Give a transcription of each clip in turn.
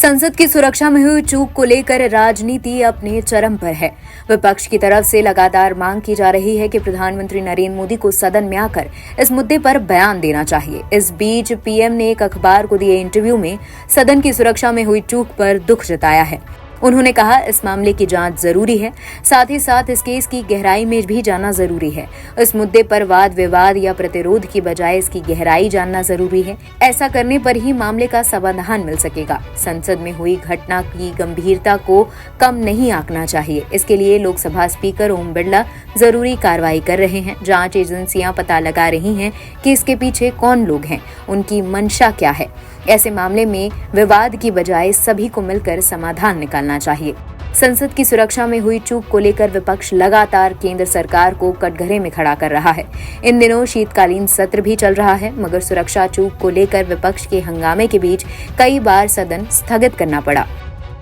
संसद की सुरक्षा में हुई चूक को लेकर राजनीति अपने चरम पर है। विपक्ष की तरफ से लगातार मांग की जा रही है कि प्रधानमंत्री नरेंद्र मोदी को सदन में आकर इस मुद्दे पर बयान देना चाहिए। इस बीच पीएम ने एक अखबार को दिए इंटरव्यू में सदन की सुरक्षा में हुई चूक पर दुख जताया है। उन्होंने कहा, इस मामले की जांच जरूरी है, साथ ही साथ इस केस की गहराई में भी जाना जरूरी है। इस मुद्दे पर वाद विवाद या प्रतिरोध की बजाय इसकी गहराई जानना जरूरी है। ऐसा करने पर ही मामले का समाधान मिल सकेगा। संसद में हुई घटना की गंभीरता को कम नहीं आंकना चाहिए। इसके लिए लोकसभा स्पीकर ओम बिरला जरूरी कार्रवाई कर रहे हैं। जांच एजेंसियां पता लगा रही हैं कि इसके पीछे कौन लोग हैं, उनकी मंशा क्या है। ऐसे मामले में विवाद की बजाय सभी को मिलकर समाधान निकालना चाहिए। संसद की सुरक्षा में हुई चूक को लेकर विपक्ष लगातार केंद्र सरकार को कटघरे में खड़ा कर रहा है। इन दिनों शीतकालीन सत्र भी चल रहा है, मगर सुरक्षा चूक को लेकर विपक्ष के हंगामे के बीच कई बार सदन स्थगित करना पड़ा।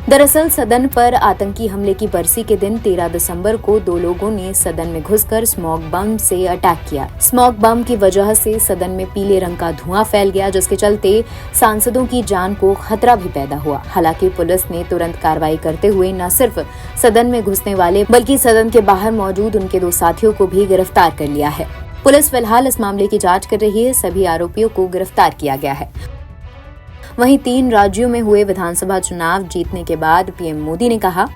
दरअसल सदन पर आतंकी हमले की बरसी के दिन 13 दिसंबर को दो लोगों ने सदन में घुसकर स्मोक बम से अटैक किया। स्मोक बम की वजह से सदन में पीले रंग का धुआं फैल गया, जिसके चलते सांसदों की जान को खतरा भी पैदा हुआ। हालांकि पुलिस ने तुरंत कार्रवाई करते हुए न सिर्फ सदन में घुसने वाले बल्कि सदन के बाहर मौजूद उनके दो साथियों को भी गिरफ्तार कर लिया है। पुलिस फिलहाल इस मामले की जाँच कर रही है। सभी आरोपियों को गिरफ्तार किया गया है। वहीं 3 राज्यों में हुए विधानसभा चुनाव जीतने के बाद पीएम मोदी ने कहा,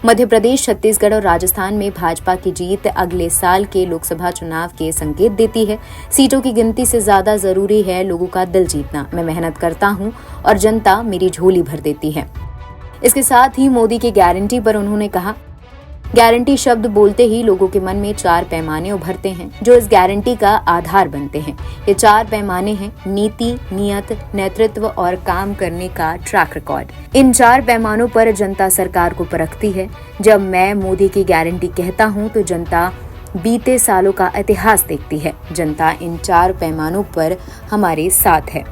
मध्य प्रदेश, छत्तीसगढ़ और राजस्थान में भाजपा की जीत अगले साल के लोकसभा चुनाव के संकेत देती है। सीटों की गिनती से ज्यादा जरूरी है लोगों का दिल जीतना। मैं मेहनत करता हूं और जनता मेरी झोली भर देती है। इसके साथ ही मोदी की गारंटी पर उन्होंने कहा, गारंटी शब्द बोलते ही लोगों के मन में 4 पैमाने उभरते हैं जो इस गारंटी का आधार बनते हैं। ये 4 पैमाने हैं: नीति, नियत, नेतृत्व और काम करने का ट्रैक रिकॉर्ड। इन 4 पैमानों पर जनता सरकार को परखती है। जब मैं मोदी की गारंटी कहता हूं तो जनता बीते सालों का इतिहास देखती है। जनता इन 4 पैमानों पर हमारे साथ है।